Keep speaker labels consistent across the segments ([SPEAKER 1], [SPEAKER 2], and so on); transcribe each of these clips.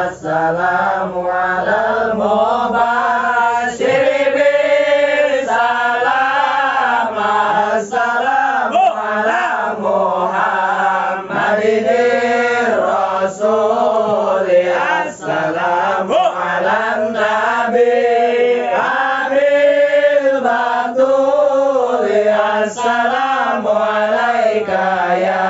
[SPEAKER 1] Assalamu alal mubashir bisalam. Assalamu ala Muhammadin Rasul. Assalamu ala Nabi Abil Batul. Assalamu alaika ya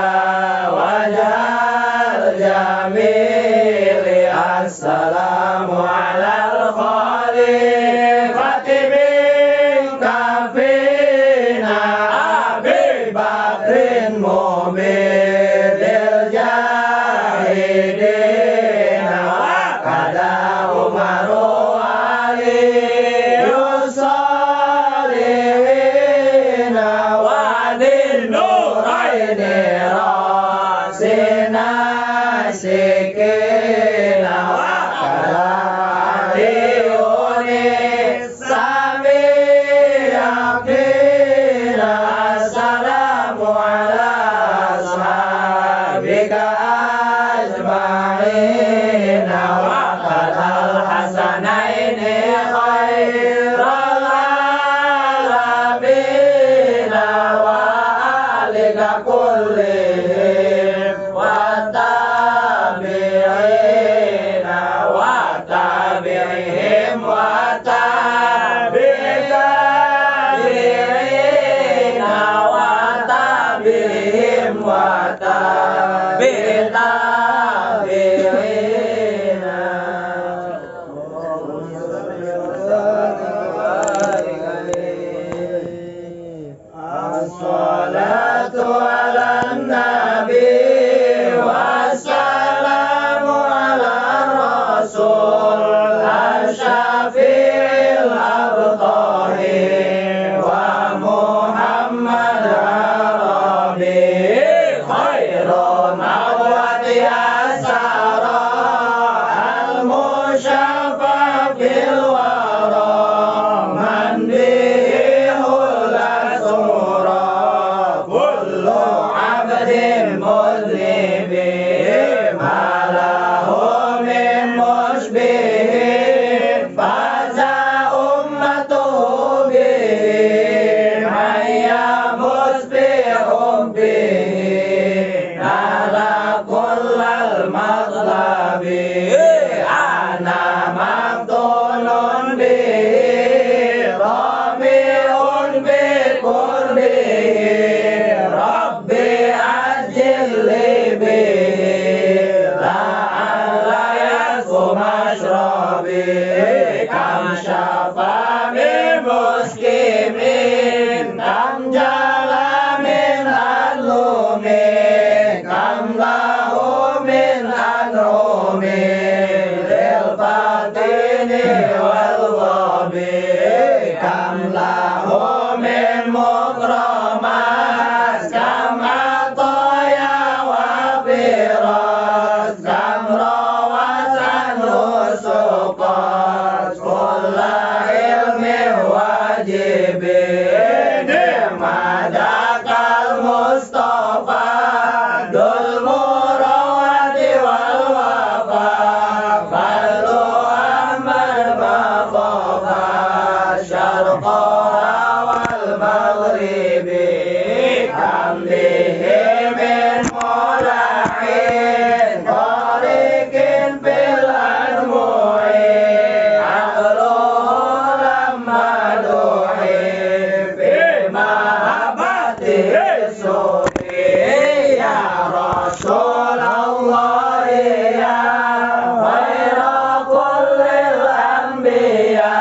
[SPEAKER 1] wajhal jamil. Assalamu alal khalifati min kafina Abi Bakrin mu'minil jahidina wa kada Umaru Aliyus salihina wa din nuraini rasina sikina wa kada aliyuni sami yakina. Assalamu ala ashabika ajma'ina wa kadal hasanaini khairal alamina wa alika kullihim wa tabi'ina wa tabi'ihim wa tabi'ina wa tabi'ihim wa tabi'ina. As-salatu ala nabi wassalamu ala rasul asyafi'il abtahi wa Muhammad Arabi khairun awati asara al-musyaffa fil wara man bihi hulat sura kullu abdin mudlibi ma lahu min mushbihin faza ummatuhu bihi hayya musbihum bihi ala kullal matlabi ana maftunun bihi rami'un bi qurbihi rabbi ajilli bihi la'alla yakum ashrabi kam syafa min muskimin kam jala min adlumin kam lahu min anrumin lil batini wal ghabi kam lahu min mukramat kam ataya wa firas kam rawat anhu suqat kulla ilmin wajibin madakal mustafa dul murawati wal wafa ballu amal maqafa syarqa wal maghribi kam bihi min mulahin tariqin fil armu'i aqlu lamma duhi fi mahabbati sufi ya Rasulullah ya khaira kullil anbiya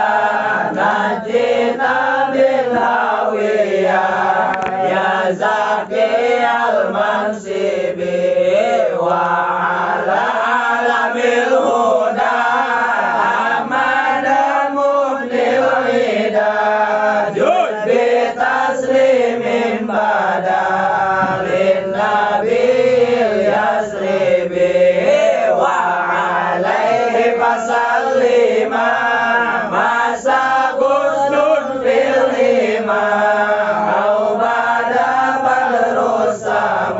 [SPEAKER 1] najina bil hawiya ya zakiyal mansibi wa ala alamil huda amada mubnil ida jud bi taslimin badalin nabil yasribi wa alaihi fasallima masa gusnun fil hima au bada badrus sama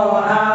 [SPEAKER 1] Muhammad,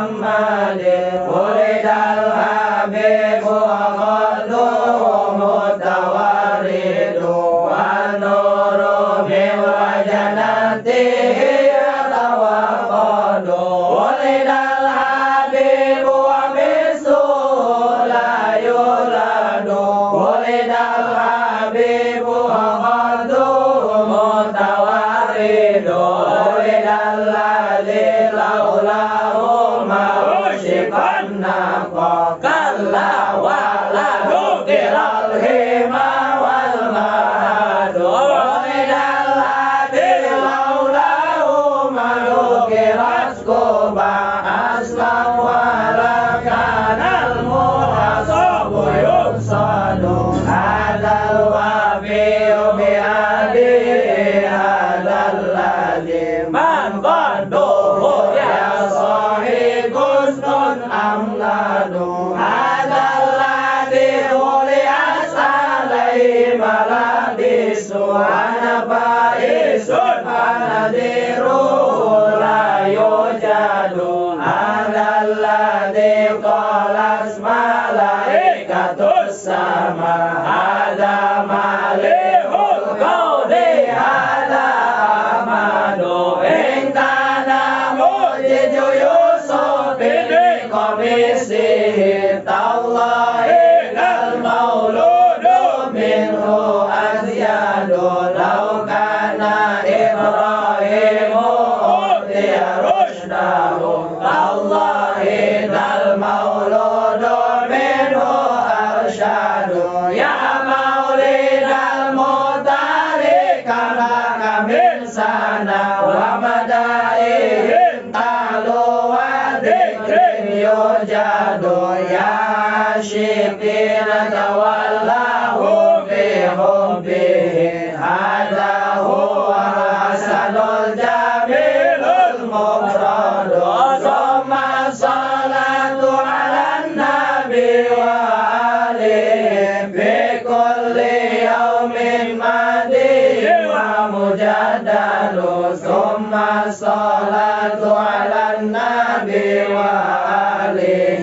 [SPEAKER 1] السما هذا مليح القول هذا أحمد إن كان معجز يوسف بقميصه تالله المولود منه أزيد لو كان إبراهيم أوتي رشده تالله المولود منه أرشد يا مولد المختار كما من سنة ومدائهم تعلو وذكر يوجد يا عاشقين تولاه بحبه هذا هو حسن الجميل المفرد ثم الصلاة على النبي وآله في كل يوم مدين ومجدد ثم الصلاة على النبي وآله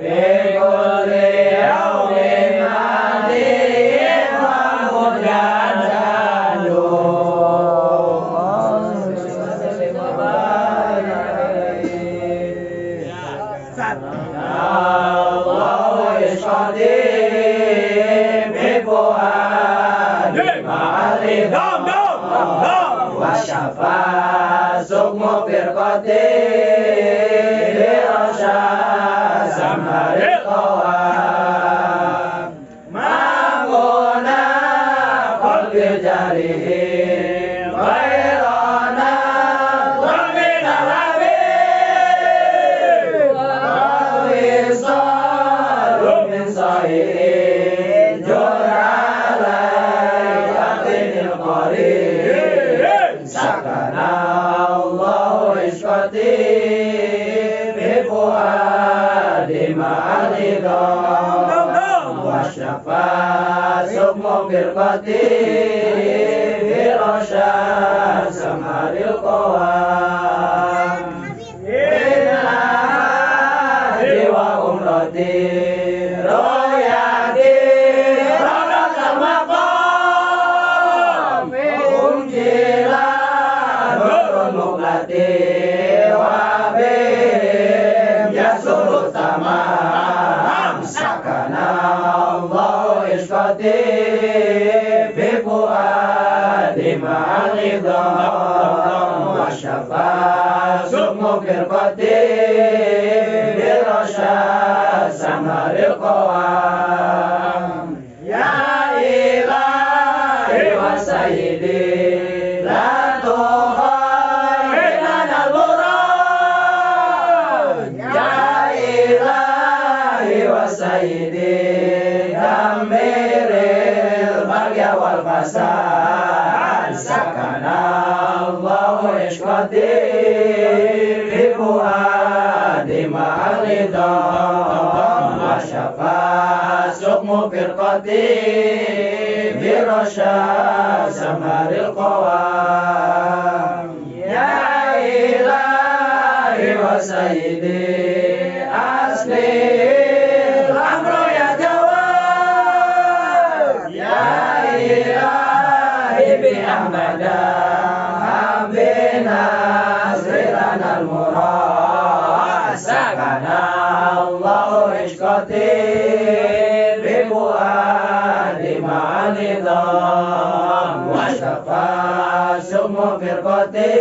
[SPEAKER 1] في كل يوم مدين ومجدد الله يشهدي بفؤادي مع الرضا وشفى سقم فرقتي برشاد سمر القوام مامونا قلب جريه غيرنا ومن الحبيب ووصال من صحيح جر علي يقين القريب سكن الله عشقتي بفؤادي مع الرضا وشفى سقم فرقتي برشاد سمر القوام من أهلي وأمرتي رؤيتي ربك المقام أنجيلا نور المقلتي وبهم يسر التمام سكن الله عشقتي بفؤادي مع الرضا وشفى سقم فرقتي برشاد سمر القوام يا إلهي وسيدي لا تخيلنا المراد يا إلهي وسيدي دمر البغي والفساد سكن الله عشقتي بفؤادي مع الرضا وشفى سقم فرقتي برشاد سمر القوام يا إلهي وسيدي أصلي الأمر يا جواد يا إلهي بأحمد بنصر لنا المراد سكن الله عشقتي بفؤادي مع النظام وشفى سقم فرقتي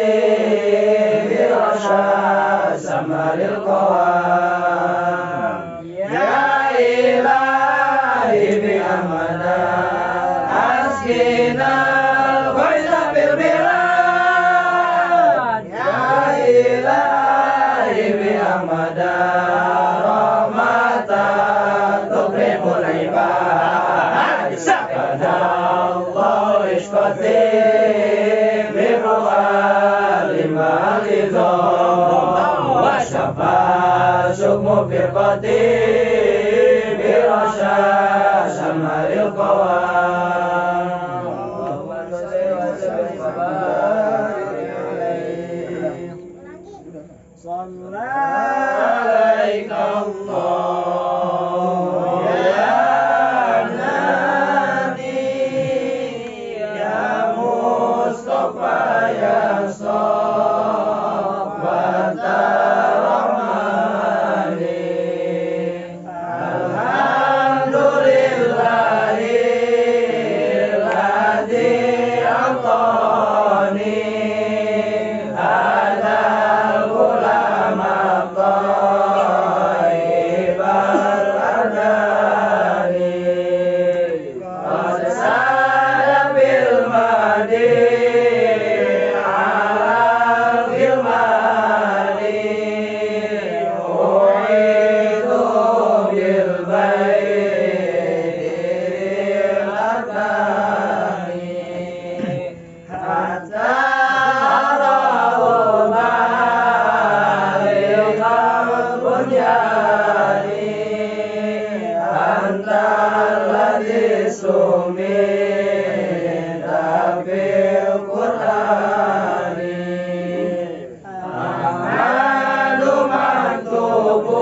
[SPEAKER 1] برشاد سمر القوام يا إلهي بأمنا أسقنا الغيث بالبلاد يا إلهي بأمنا رحمة تكرم العباد سكن الله عشقتي بفؤادي مع النظام وشفى سقم فرقتي برشاد سمر القوام صلى عليك الله يا hadis min tafil Qur'ani Ahmadu maktubun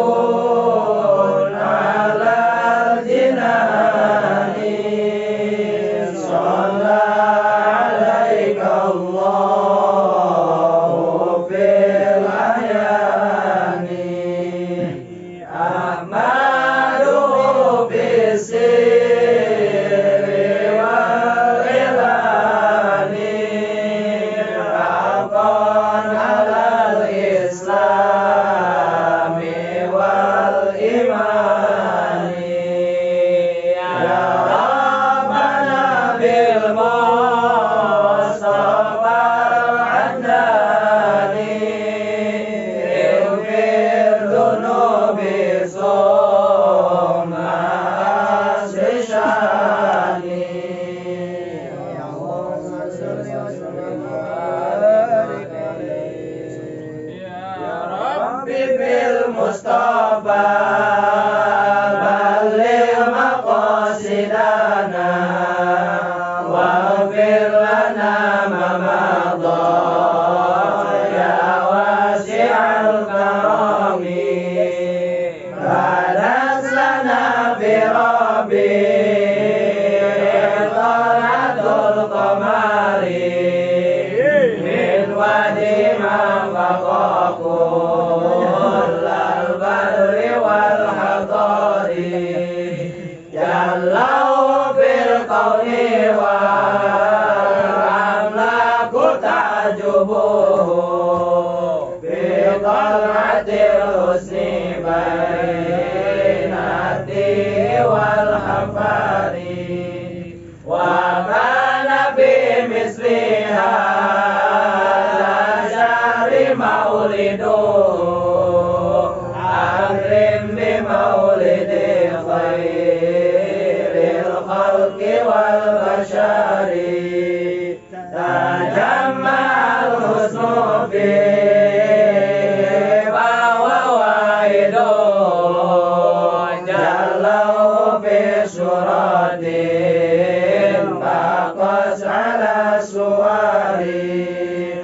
[SPEAKER 1] alal jinani Shalla alaika Allahu fil ahyani Ahmadu bisiri wal ilani Hakon alal islami wal imani Ya Rabbana bil Mustafa al-Adnani Ighfir dunubi summa asri syani Allahumma sholli wa sallim wa barik alaihi Ya Rabbi bil Mustafa balligh maqasidana waghfir lana ma madha ya wasi'al karami badas lana bi rabbi talatul qamari min wadi man faqaqul al barri wal hadari jallau bil qawli wal amlaku ta'jubuhu bi qal'atil husni bainati wal hafari wa kana bi misliha la syari maulidu akrim bi maulidi khairil khalqi wal bashari tajammal husnu fi wa waidu jallahu fi suratin faqas ala suwari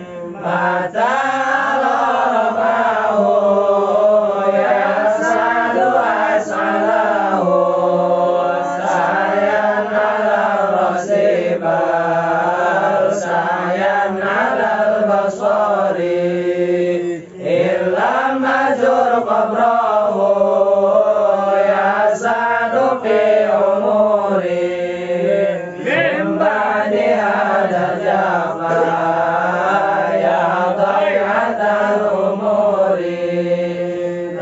[SPEAKER 1] mata rafahu yasadu as'alahu sayan ala rasibal sayan ala basari illam majur qabrahu yasadu fi umuri min ba'di hada jafa ya dhai'atal umuri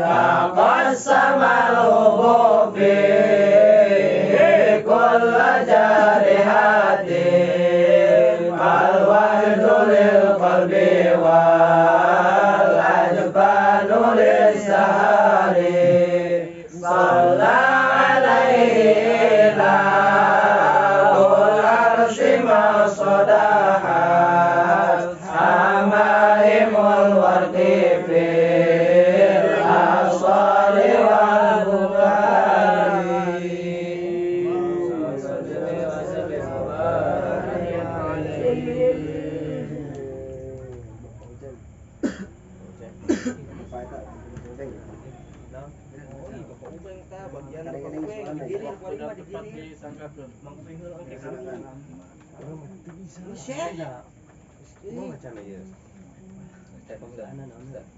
[SPEAKER 1] laqad samal hububi kulla jarihatin wal wajdu lil qalbi wal ajbanu lis sahari salla alaihi ilahul arshi ma sadahat amaimul warqi fil asali wal bukhari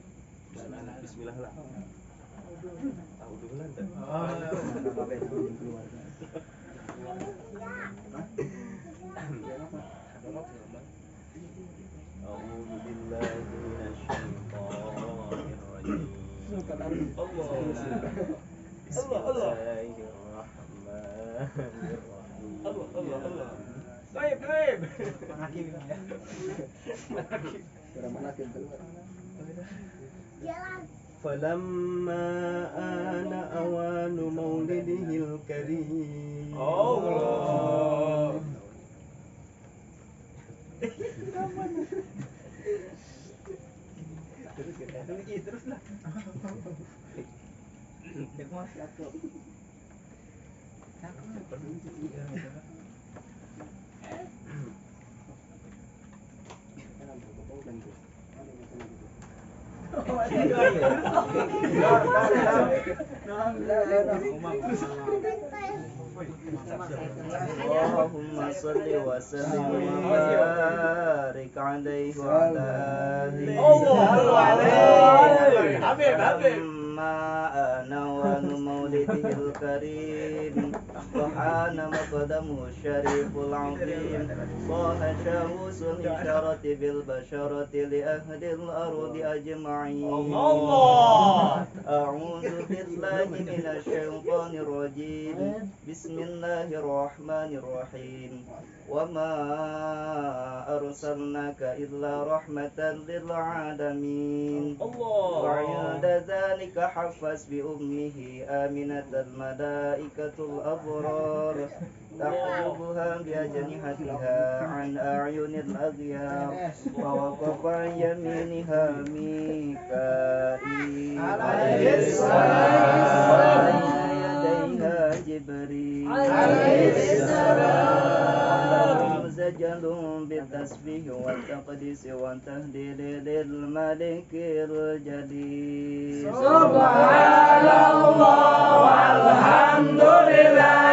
[SPEAKER 2] Bismillah lah. Tahu dulu lah. A'udzu billahi minasy syaithanir rajim. Allah. Baik. Manakim ya. Manakim keluar. Jalan. Falamma ana awanu maulidihil karim. Allah. Teruslah.
[SPEAKER 1] Allahumma salli wa sallim wa barik alaihi wa ala alihi ما نوان مولده الكريم وحان مقدمه الشريف العظيم طه شموس الإشارة بالبشرة لأهل الأرض أجمعين أعوذ بالله من الشيطان الرجيم بسم الله الرحمن الرحيم وما أرسلناك إلا رحمة للعالمين وعند ذلك حفظ بأمه آمنة الملائكة الأبرار تحجبها بأجنحتها عن أعين الأغيار ووقف عن يمينها ميكائيل عليه السلام يديها جبريل عليه السلام مزجل بالتسبيح والتقديس والتهليل للملك الجليل سبحان الله والحمد لله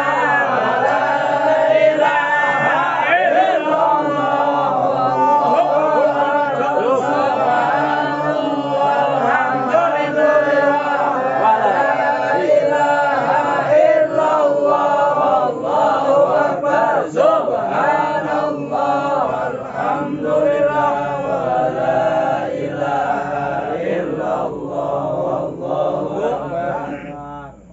[SPEAKER 1] ولا إله إلا الله سبحان الله والحمد لله ولا إله إلا الله والله أكبر سبحان الله والحمد لله ولا إله إلا الله والله أكبر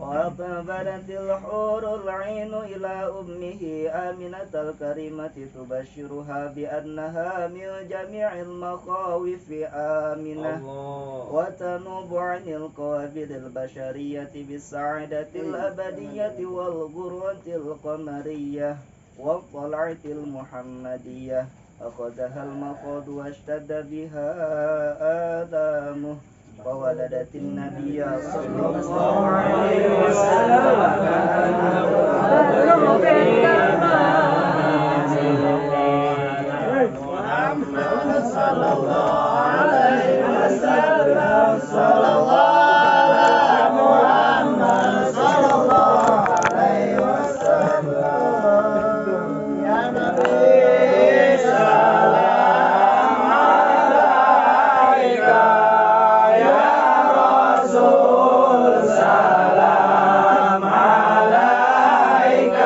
[SPEAKER 1] وأقبلت الحور العين إلى أمه آمنة الكريمة تبشرها بأنها من جميع المخاوف آمنة وتنوب عن القوابل البشرية بالسعادة الأبدية والغرة القمرية والطلعة المحمدية أخذها المخاض واشتد بها آلامه وولدت النبي صلى الله عليه وسلم محمد صلى الله عليه وسلم صلى الله على محمد صلى الله عليه وسلم يا نبي سلام عليك يا رسول سلام عليك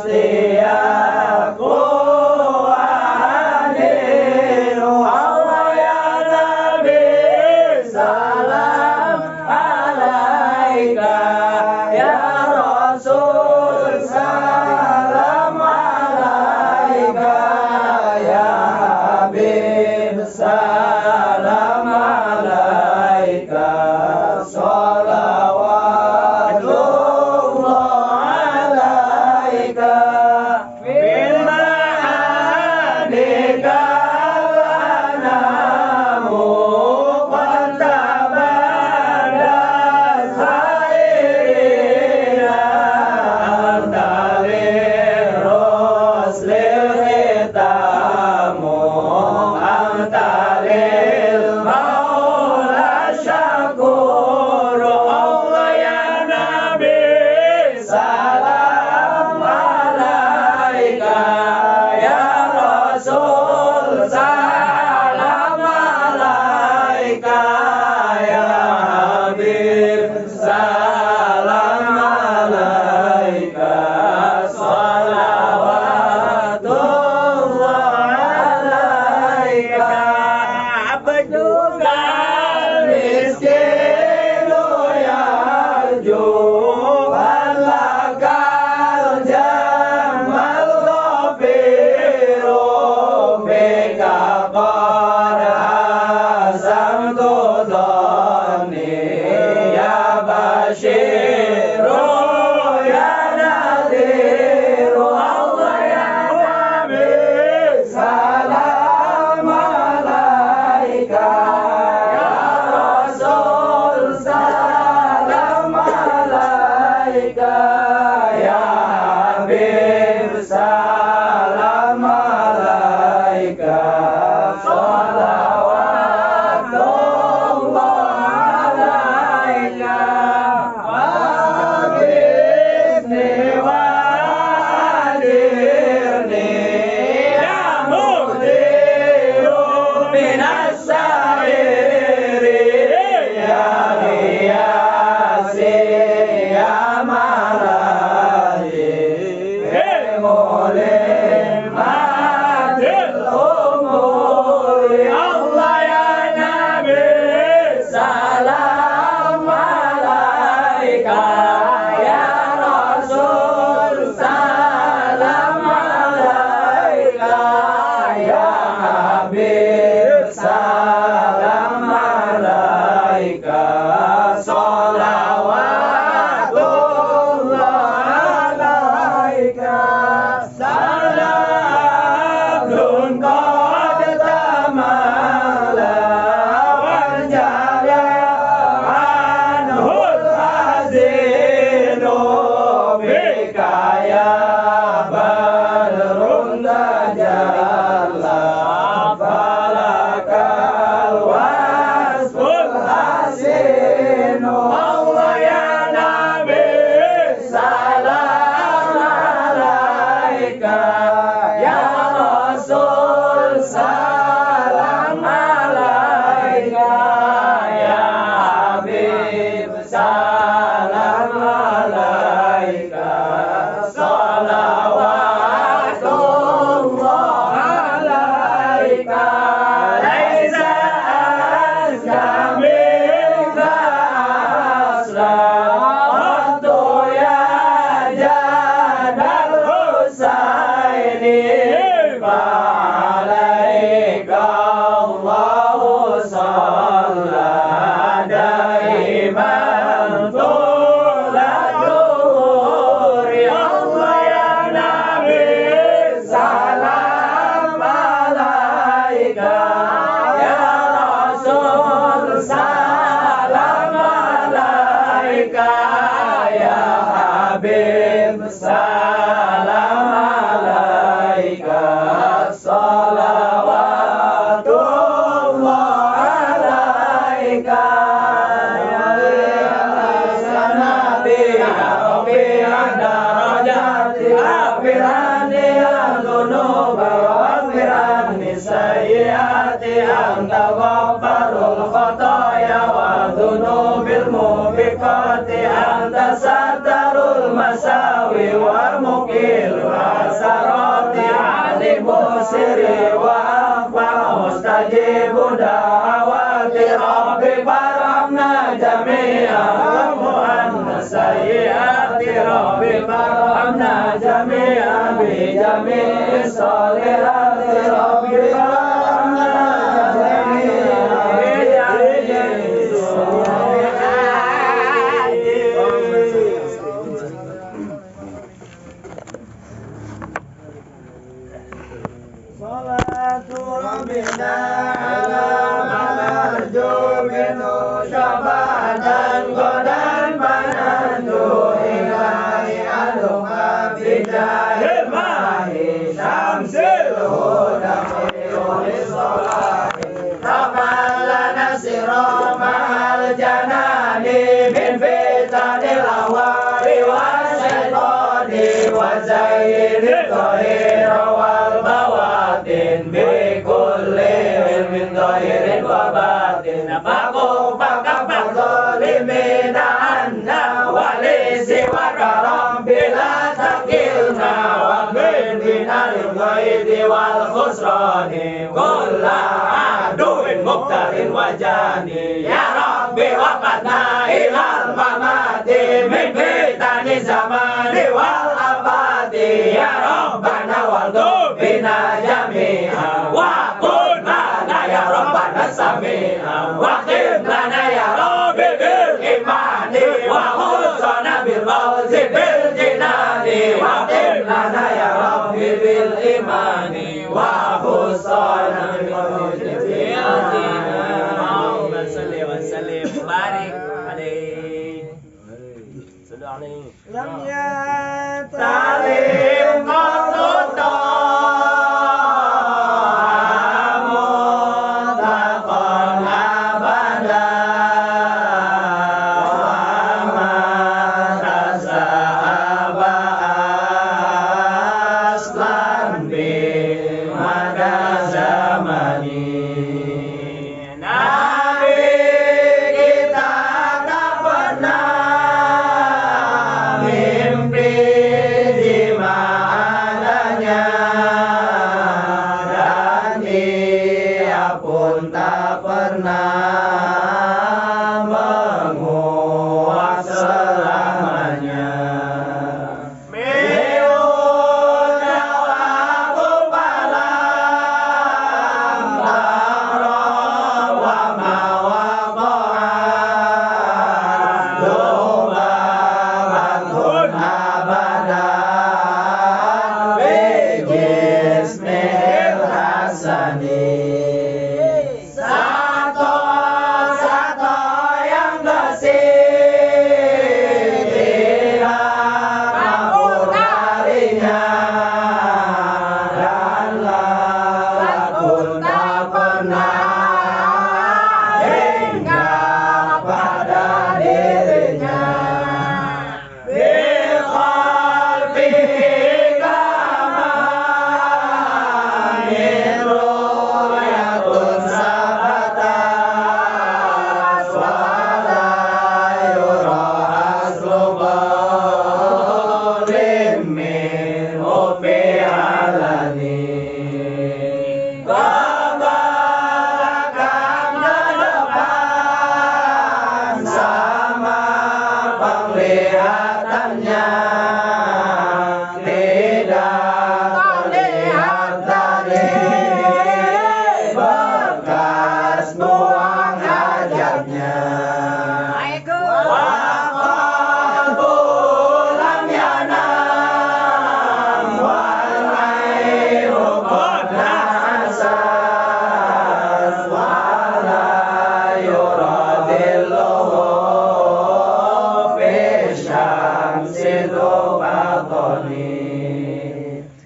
[SPEAKER 3] Stay.
[SPEAKER 1] ya badrun tajalla falakal wasful hasinu Allah ya Nabi salam alaika ya Rasul salam alaika ya Habib salam alaika salawatullah alaika laisa azka minka aslamatu ya jadal husaini fa'alaika Allahu salla daiman tuladur ya Allah ya Nabi salam alaika ya Rasul salam alaika ya Habib salam alaika salawatullah alaika ya Nabi ya Rabbi darajati akhirani al-dhunuba wa akhirani sayyiati anta ghaffarul khataya wa dhunubil mubiqati anta satarul masawi wa muqilul asarati alimu sirri wa akhfa mustajibu da'awati rabbi farhamna jami'an wa anna sayyiati rabbi farhamna jami'an bi jami'i salihati rabbi farhamna jami'an bi jami'i salatu rabbina ala manarju minu syabadan godan banandu ilahi alumma bidahil mahi syamsil huda khairulis solahi ramalana siromahal janani min fitanil awari wa syaitani wa zayyidil dhahira wal bawatin bi kulli ilmin dhahirin wa batin faqufaka fadzalimina anna walisi wa karam bila takilna wa bina lil ghaidi wal khusrani kulla aduin mubtarin wajani ya Rabbi waqadna ilal mamati min fitani zamani wal abadi ya Rabbana wal bina jami'a wa qul lana ya Rabbana sami'a wa qim lana ya Rabbi bil imani wa khusana bil fawzi bil jinani wa qim lana ya Rabbi bil imani wa khusana bil fawzi bil jinani Allahumma salli wa sallim wa barik alaihi sallu alaihi lam ya talim qatata Nabi kita tak pernah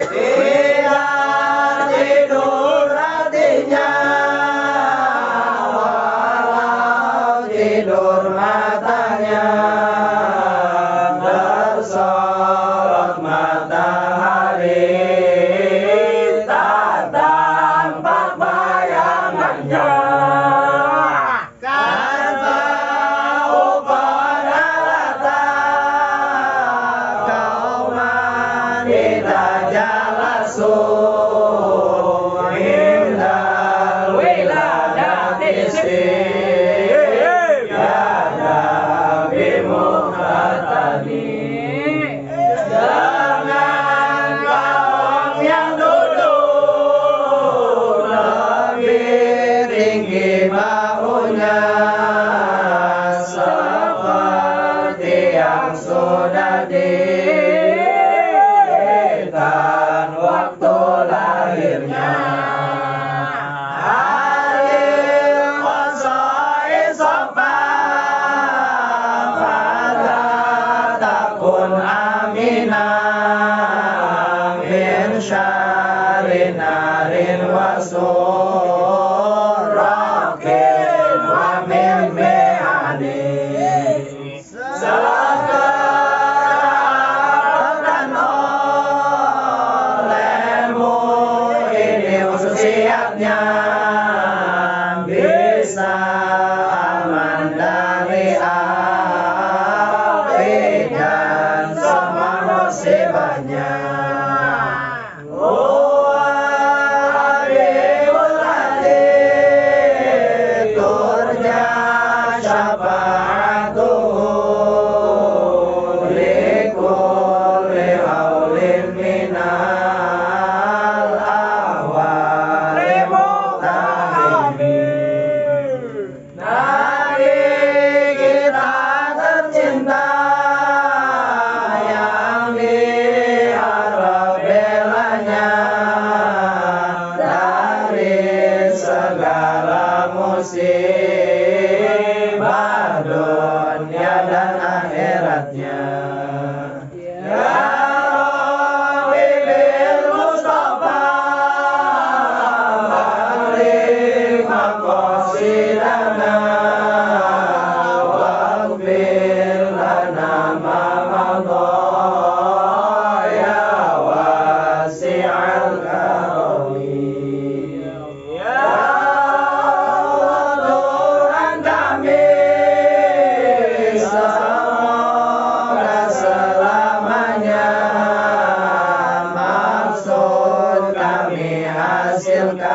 [SPEAKER 1] Tidak tidur hatinya, walau tidur matanya, tersorot matahari, tak tampak bayangannya. Kan tahu pada rata, kauman jalasu indal wiladati ya Nabi Muhtadi. Jangan kaum yang duduk lebih tinggi bahunya, seperti yang sudah diberikan waktu lahirnya. Alil qasai sofa fala takun amina min syarri narin wasurakin wa min mi'adin. Sekarang olehmu ini khususiyatnya, bisa aman dari api dan semua musibahnya. Habibul Latif turja syafa'atuhu likulli haulin minal ahwali muqtahimin. Nabi kita tercinta yang diharap belanya dari segala musibah dunia dan akhiratnya. Ya Rabbi bil Mustafa balik maqasidana waghfir lana ma madha ya wasi'al karami. Ya Allah, Tuhan kami, semoga selamanya maksud kami hasilkan